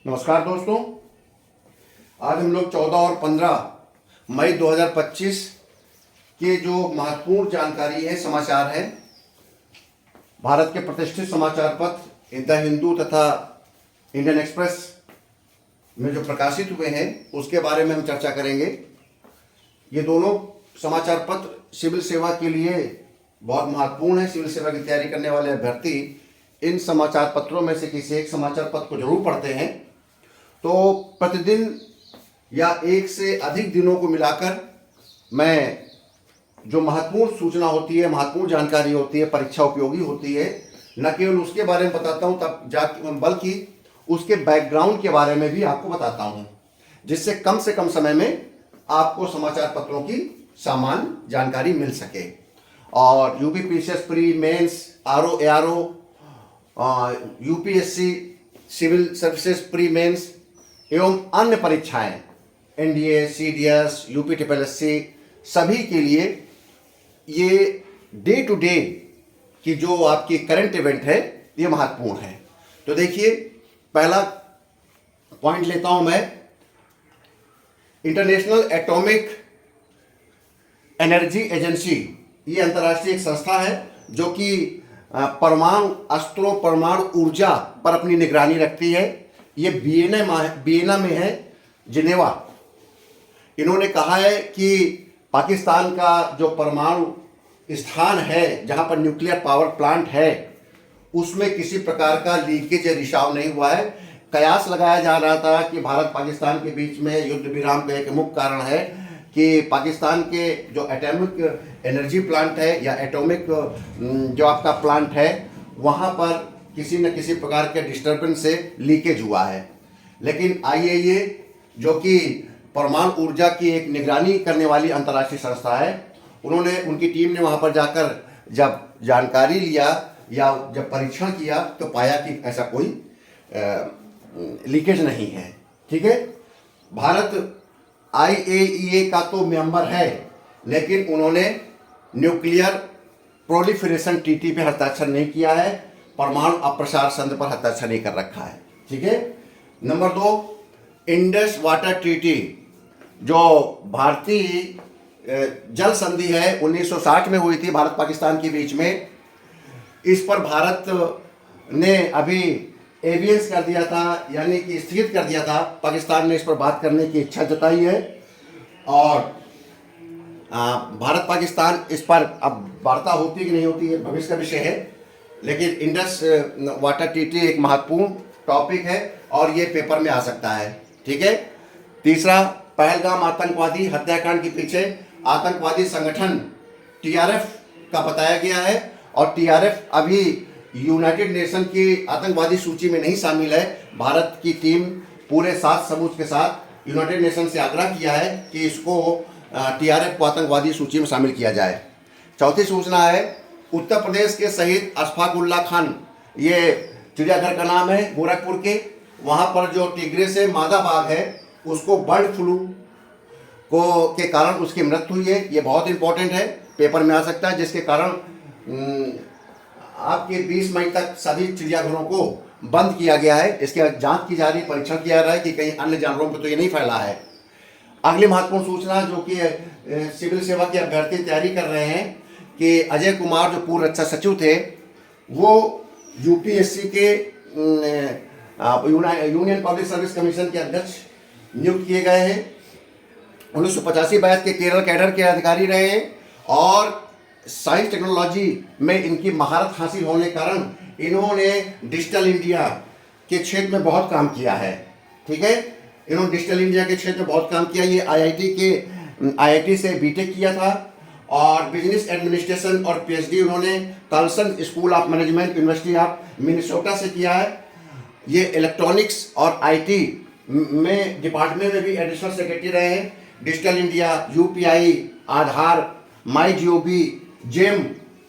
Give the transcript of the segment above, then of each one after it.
नमस्कार दोस्तों। आज हम लोग 14 और 15 मई 2025 के जो महत्वपूर्ण जानकारी है, समाचार है, भारत के प्रतिष्ठित समाचार पत्र द हिंदू तथा इंडियन एक्सप्रेस में जो प्रकाशित हुए हैं उसके बारे में हम चर्चा करेंगे। ये दोनों समाचार पत्र सिविल सेवा के लिए बहुत महत्वपूर्ण है। सिविल सेवा की तैयारी करने वाले अभ्यर्थी इन समाचार पत्रों में से किसी एक समाचार पत्र को जरूर पढ़ते हैं। तो प्रतिदिन या एक से अधिक दिनों को मिलाकर मैं जो महत्वपूर्ण सूचना होती है, महत्वपूर्ण जानकारी होती है, परीक्षा उपयोगी होती है, न केवल उसके बारे में बताता हूँ बल्कि उसके बैकग्राउंड के बारे में भी आपको बताता हूँ, जिससे कम से कम समय में आपको समाचार पत्रों की सामान्य जानकारी मिल सके। और UPPCS pre, mains, RO, ARO, UPSC civil services pre mains एवं अन्य परीक्षाएं, एनडीए, सीडीएस, यूपी टीपीएससी, सभी के लिए ये डे टू डे की जो आपकी करंट इवेंट है ये महत्वपूर्ण है। तो देखिए, पहला पॉइंट लेता हूं मैं। इंटरनेशनल एटॉमिक एनर्जी एजेंसी, ये अंतर्राष्ट्रीय एक संस्था है जो कि परमाणु अस्त्रों, परमाणु ऊर्जा पर अपनी निगरानी रखती है। ये वियना में है, जिनेवा। इन्होंने कहा है कि पाकिस्तान का जो परमाणु स्थान है, जहां पर न्यूक्लियर पावर प्लांट है, उसमें किसी प्रकार का लीकेज या रिसाव नहीं हुआ है। कयास लगाया जा रहा था कि भारत पाकिस्तान के बीच में युद्ध विराम का एक मुख्य कारण है कि पाकिस्तान के जो एटॉमिक एनर्जी प्लांट है या एटॉमिक जो आपका प्लांट है, वहाँ पर किसी न किसी प्रकार के डिस्टर्बेंस से लीकेज हुआ है। लेकिन आईएईए, जो कि परमाणु ऊर्जा की एक निगरानी करने वाली अंतर्राष्ट्रीय संस्था है, उनकी टीम ने वहाँ पर जाकर जब जानकारी लिया या जब परीक्षण किया तो पाया कि ऐसा कोई लीकेज नहीं है। ठीक है, भारत आईएईए का तो मेंबर है, लेकिन उन्होंने न्यूक्लियर प्रोलिफरेशन ट्रीटी पे हस्ताक्षर नहीं किया है, परमाणु अप्रसार संधि पर हस्ताक्षर नहीं कर रखा है। ठीक है। नंबर 2, इंडस वाटर ट्रीटी, जो भारतीय जल संधि है, 1960 में हुई थी भारत पाकिस्तान के बीच में। इस पर भारत ने अभी एवियंस कर दिया था, यानी कि स्थगित कर दिया था। पाकिस्तान ने इस पर बात करने की इच्छा जताई है और भारत पाकिस्तान इस पर अब वार्ता होती कि नहीं होती है भविष्य का विषय है। लेकिन इंडस वाटर ट्रीटी एक महत्वपूर्ण टॉपिक है और ये पेपर में आ सकता है। ठीक है। तीसरा, पहलगाम आतंकवादी हत्याकांड के पीछे आतंकवादी संगठन टीआरएफ का बताया गया है और टीआरएफ अभी यूनाइटेड नेशन की आतंकवादी सूची में नहीं शामिल है। भारत की टीम पूरे साथ सबूत के साथ यूनाइटेड नेशन से आग्रह किया है कि इसको टीआरएफ को आतंकवादी सूची में शामिल किया जाए। चौथी सूचना है, उत्तर प्रदेश के शहीद अशफाक उल्लाह खान, ये चिड़ियाघर का नाम है गोरखपुर के, वहाँ पर जो टिग्रे से मादा बाघ है उसको बर्ड फ्लू के कारण उसकी मृत्यु हुई है। ये बहुत इंपॉर्टेंट है, पेपर में आ सकता है, जिसके कारण आपके 20 मई तक सभी चिड़ियाघरों को बंद किया गया है। इसकी जांच की जा रही है, परीक्षण किया जा रहा है कि कहीं अन्य जानवरों पर तो ये नहीं फैला है। अगली महत्वपूर्ण सूचना जो कि सिविल सेवा के अभ्यर्थी तैयारी कर रहे हैं कि अजय कुमार, जो पूर्व रक्षा सचिव थे, वो यूपीएससी के यूनियन पब्लिक सर्विस कमीशन के अध्यक्ष नियुक्त किए गए हैं। 1985 बैच के केरल कैडर के अधिकारी रहे हैं और साइंस टेक्नोलॉजी में इनकी महारत हासिल होने के कारण इन्होंने डिजिटल इंडिया के क्षेत्र में बहुत काम किया है। ठीक है, इन्होंने डिजिटल इंडिया के क्षेत्र में बहुत काम किया। ये आईआईटी से बीटेक किया था और बिजनेस एडमिनिस्ट्रेशन और पीएचडी उन्होंने Carlson School of Management University of Minnesota से किया है। ये इलेक्ट्रॉनिक्स और आईटी में डिपार्टमेंट में भी एडिशनल सेक्रेटरी रहे हैं। डिजिटल इंडिया, यूपीआई, आधार, माई जीओवी, जेम,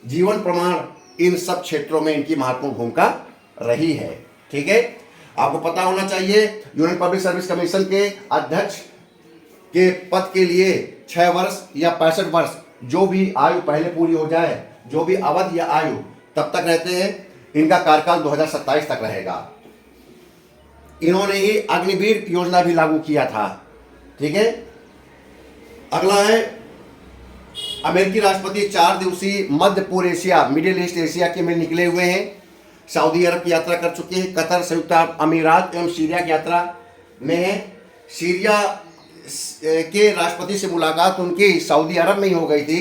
जीवन प्रमाण, इन सब क्षेत्रों में इनकी महत्वपूर्ण भूमिका रही है। ठीक है, आपको पता होना चाहिए यूनियन पब्लिक सर्विस कमीशन के अध्यक्ष के पद के लिए 6 वर्ष या 65 वर्ष, जो भी आयु पहले पूरी हो जाए, जो भी अवधि या आयु तब तक रहते हैं, इनका कार्यकाल 2027 तक रहेगा। इन्होंने ही अग्निवीर योजना भी लागू किया था। ठीक है, अगला है अमेरिकी राष्ट्रपति 4 दिवसीय मध्य पूर्व एशिया मिडिल ईस्ट एशिया के में निकले हुए हैं। सऊदी अरब की यात्रा कर चुके हैं, कतर, संयुक्त अरब अमीरात एवं सीरिया की यात्रा में है। सीरिया के राष्ट्रपति से मुलाकात उनकी सऊदी अरब में ही हो गई थी।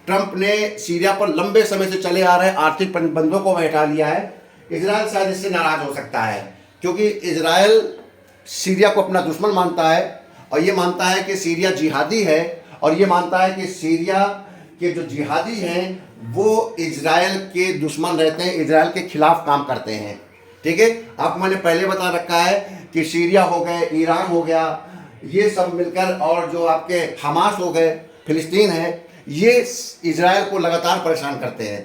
ट्रंप ने सीरिया पर लंबे समय से चले आ रहे आर्थिक प्रतिबंधों को हटा लिया है। इजरायल शायद इससे नाराज हो सकता है, क्योंकि इजरायल सीरिया को अपना दुश्मन मानता है और ये मानता है कि सीरिया जिहादी है, और ये मानता है कि सीरिया के जो जिहादी हैं वो इजरायल के दुश्मन रहते हैं, इजरायल के खिलाफ काम करते हैं। ठीक है, आपको मैंने पहले बता रखा है कि सीरिया हो गए, ईरान हो गया, ये सब मिलकर, और जो आपके हमास हो गए, फिलिस्तीन है, ये इजरायल को लगातार परेशान करते हैं।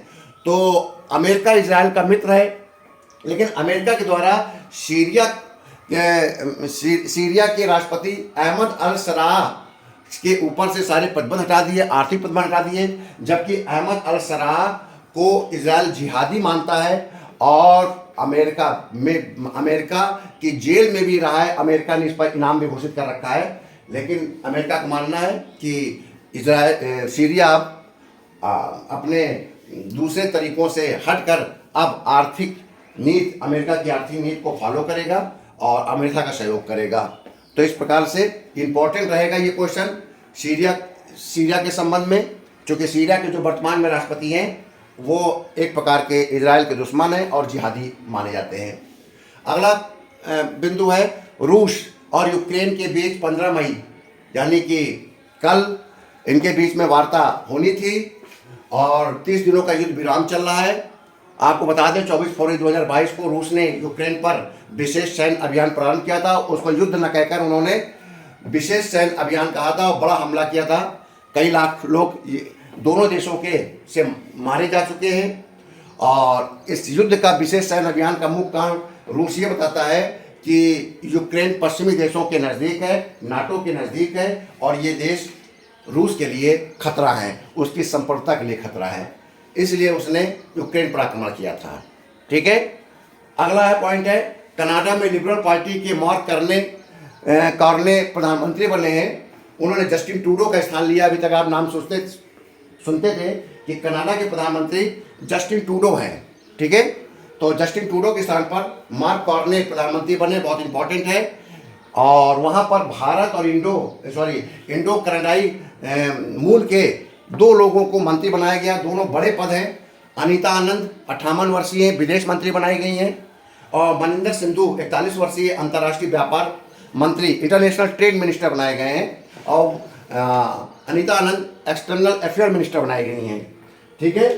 तो अमेरिका इजरायल का मित्र है, लेकिन अमेरिका के द्वारा सीरिया के राष्ट्रपति अहमद अल सराह के ऊपर से सारे प्रतिबंध हटा दिए, आर्थिक प्रतिबंध हटा दिए, जबकि अहमद अल सराह को इजरायल जिहादी मानता है और अमेरिका की जेल में भी रहा है। अमेरिका ने इस पर इनाम भी घोषित कर रखा है, लेकिन अमेरिका का मानना है कि सीरिया अपने दूसरे तरीकों से हटकर अब अमेरिका की आर्थिक नीति को फॉलो करेगा और अमेरिका का सहयोग करेगा। तो इस प्रकार से इम्पोर्टेंट रहेगा ये क्वेश्चन सीरिया के संबंध में, क्योंकि सीरिया के जो वर्तमान में राष्ट्रपति हैं वो एक प्रकार के इजरायल के दुश्मन हैं और जिहादी माने जाते हैं। अगला बिंदु है रूस और यूक्रेन के बीच 15 मई यानी कि कल इनके बीच में वार्ता होनी थी और 30 दिनों का युद्ध विराम चल रहा है। आपको बता दें 24 फरवरी 2022 को रूस ने यूक्रेन पर विशेष सैन्य अभियान प्रारंभ किया था। उसको युद्ध न कहकर उन्होंने विशेष सैन्य अभियान कहा था और बड़ा हमला किया था। कई लाख लोग दोनों देशों के से मारे जा चुके हैं और इस युद्ध का विशेष सैन्य अभियान का मुख्य कारण रूस ये बताता है कि यूक्रेन पश्चिमी देशों के नज़दीक है, नाटो के नज़दीक है और ये देश रूस के लिए खतरा है, उसकी संप्रभुता के लिए खतरा है, इसलिए उसने यूक्रेन पर आक्रमण किया था। ठीक है, अगला है पॉइंट है कनाडा में लिबरल पार्टी के मार्क कार्ने प्रधानमंत्री बने हैं। उन्होंने जस्टिन ट्रूडो का स्थान लिया। अभी तक आप नाम सुनते थे कि कनाडा के प्रधानमंत्री जस्टिन ट्रूडो हैं। ठीक है, तो जस्टिन ट्रूडो के स्थान पर मार्क कार्ने प्रधानमंत्री बने, बहुत इंपॉर्टेंट है। और वहाँ पर भारत और इंडो कनाडाई मूल के 2 लोगों को मंत्री बनाया गया। दोनों बड़े पद हैं। अनीता आनंद 58 वर्षीय विदेश मंत्री बनाई गई हैं और मनिंदर सिंधु 41 वर्षीय अंतर्राष्ट्रीय व्यापार मंत्री इंटरनेशनल ट्रेड मिनिस्टर बनाए गए हैं और अनीता आनंद एक्सटर्नल अफेयर मिनिस्टर बनाई गई हैं। ठीक है,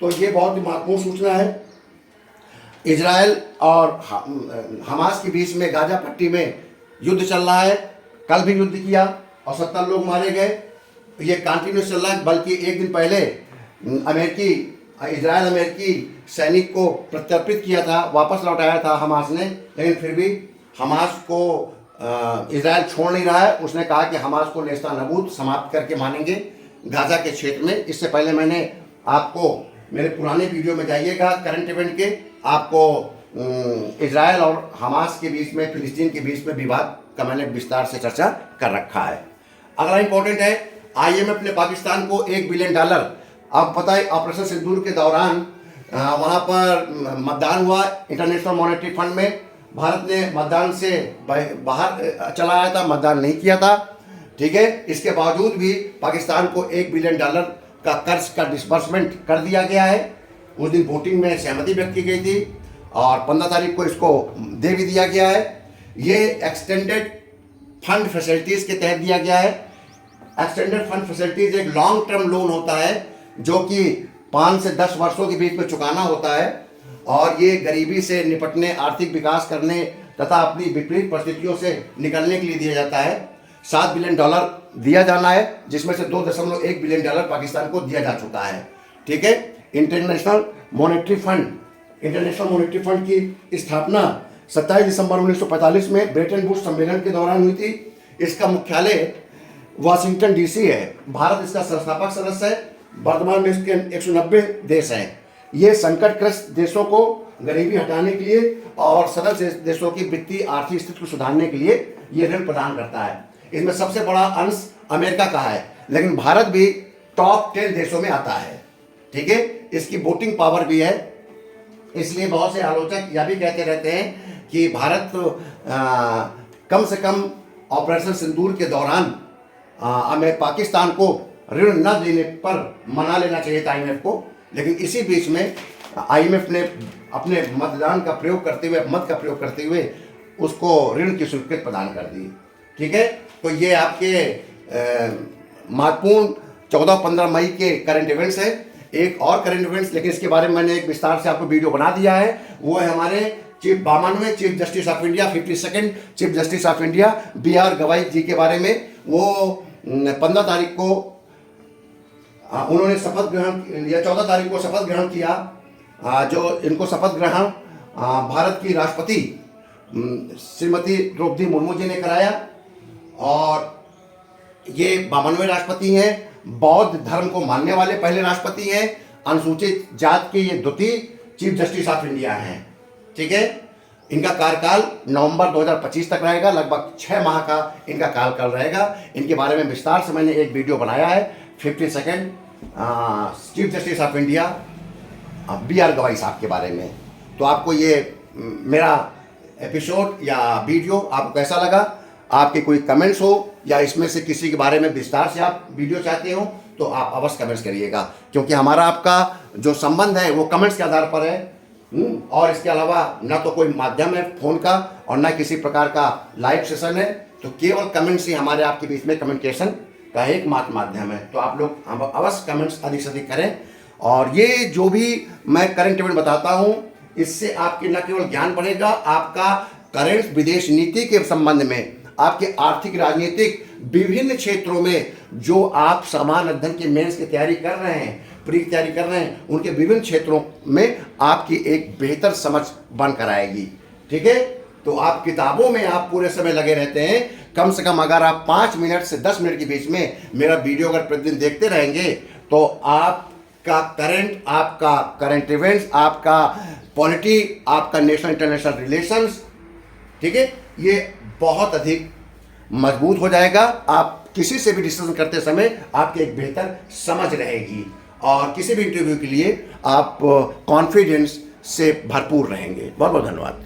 तो ये बहुत ही महत्वपूर्ण सूचना है। इजरायल और हमास के बीच में गाजा पट्टी में युद्ध चल रहा है। कल भी युद्ध किया और 70 लोग मारे गए। ये कंटिन्यूस चल रहा है, बल्कि एक दिन पहले इजरायल अमेरिकी सैनिक को प्रत्यर्पित किया था, वापस लौटाया था हमास ने, लेकिन फिर भी हमास को इजरायल छोड़ नहीं रहा है। उसने कहा कि हमास को नेस्तनाबूद समाप्त करके मानेंगे गाजा के क्षेत्र में। इससे पहले मैंने आपको मेरे पुराने वीडियो में जाइएगा करंट इवेंट के, आपको इजरायल और हमास के बीच में, फिलिस्तीन के बीच में विवाद का मैंने विस्तार से चर्चा कर रखा है। अगला इंपॉर्टेंट है IMF ने पाकिस्तान को $1 बिलियन, आप पता है ऑपरेशन सिंदूर के दौरान वहाँ पर मतदान हुआ इंटरनेशनल मॉनेटरी फंड में। भारत ने मतदान से बाहर चला आया था, मतदान नहीं किया था। ठीक है, इसके बावजूद भी पाकिस्तान को $1 बिलियन का कर्ज का डिसबर्समेंट कर दिया गया है। उस दिन वोटिंग में सहमति व्यक्त की गई थी और 15 तारीख को इसको दे भी दिया गया है। ये एक्सटेंडेड फंड फैसिलिटीज़ के तहत दिया गया है। एक्सटेंडेड फंड फैसिलिटीज एक लॉन्ग टर्म लोन होता है जो कि 5 से 10 वर्षों के बीच में चुकाना होता है और ये गरीबी से निपटने, आर्थिक विकास करने तथा अपनी विपरीत परिस्थितियों से निकलने के लिए दिया जाता है। $7 बिलियन दिया जाना है, जिसमें से $2.1 बिलियन पाकिस्तान को दिया जा चुका है। ठीक है, इंटरनेशनल मॉनेटरी फंड की स्थापना 27 दिसंबर 1945 में ब्रेटन वुड्स सम्मेलन के दौरान हुई थी। इसका मुख्यालय वाशिंगटन DC है। भारत इसका संस्थापक सदस्य है। वर्तमान में इसके 190 देश हैं। ये संकटग्रस्त देशों को गरीबी हटाने के लिए और सदस्य देशों की वित्तीय आर्थिक स्थिति को सुधारने के लिए ये ऋण प्रदान करता है। इसमें सबसे बड़ा अंश अमेरिका का है, लेकिन भारत भी टॉप 10 देशों में आता है। ठीक है, इसकी वोटिंग पावर भी है, इसलिए बहुत से आलोचक यह भी कहते रहते हैं कि भारत कम से कम ऑपरेशन सिंदूर के दौरान हमें पाकिस्तान को ऋण न देने पर मना लेना चाहिए था IMF को, लेकिन इसी बीच में IMF ने अपने मतदान का प्रयोग करते हुए, मत का प्रयोग करते हुए उसको ऋण की स्वीकृति प्रदान कर दी। ठीक है, तो ये आपके महत्वपूर्ण 14-15 मई के करंट इवेंट्स है। एक और करंट इवेंट्स, लेकिन इसके बारे में मैंने एक विस्तार से आपको वीडियो बना दिया है, वो है हमारे 52वें chief justice of India, 52nd chief justice of India BR Gavai जी के बारे में। वो 15 तारीख को उन्होंने शपथ ग्रहण या 14 तारीख को शपथ ग्रहण किया। जो इनको शपथ ग्रहण भारत की राष्ट्रपति श्रीमती द्रौपदी मुर्मू जी ने कराया, और ये 52वें राष्ट्रपति हैं, बौद्ध धर्म को मानने वाले पहले राष्ट्रपति हैं, अनुसूचित जात के ये द्वितीय चीफ जस्टिस ऑफ इंडिया हैं। ठीक है, इनका कार्यकाल नवंबर 2025 तक रहेगा, लगभग 6 माह का इनका कार्यकाल रहेगा। इनके बारे में विस्तार से मैंने एक वीडियो बनाया है, 52nd chief justice of India BR गवाई साहब के बारे में। तो आपको ये मेरा एपिसोड या वीडियो आपको कैसा लगा? आपके कोई कमेंट्स हो या इसमें से किसी के बारे में विस्तार से आप वीडियो चाहते हो तो आप अवश्य कमेंट्स करिएगा, क्योंकि हमारा आपका जो संबंध है वो कमेंट्स के आधार पर है। और इसके अलावा ना तो कोई माध्यम है फ़ोन का और ना किसी प्रकार का लाइव सेशन है, तो केवल कमेंट्स ही हमारे आपके बीच में कम्युनिकेशन का एकमात्र माध्यम है। तो आप लोग अवश्य कमेंट्स अधिक से अधिक करें, और ये जो भी मैं करंट इवेंट बताता हूँ इससे आपके न केवल ज्ञान बढ़ेगा, आपका करंट विदेश नीति के संबंध में, आपके आर्थिक राजनीतिक विभिन्न क्षेत्रों में जो आप सामान्य अध्ययन के मेंस की तैयारी कर रहे हैं, प्री की तैयारी कर रहे हैं, उनके विभिन्न क्षेत्रों में आपकी एक बेहतर समझ बनकर आएगी। ठीक है, तो आप किताबों में आप पूरे समय लगे रहते हैं, कम से कम अगर आप 5 मिनट से 10 मिनट के बीच में मेरा वीडियो अगर प्रतिदिन देखते रहेंगे तो आपका करंट इवेंट्स, आपका पॉलिटी, आपका नेशनल इंटरनेशनल रिलेशंस, ठीक है, ये बहुत अधिक मजबूत हो जाएगा। आप किसी से भी डिस्कशन करते समय आपकी एक बेहतर समझ रहेगी, और किसी भी इंटरव्यू के लिए आप कॉन्फिडेंस से भरपूर रहेंगे। बहुत बहुत धन्यवाद।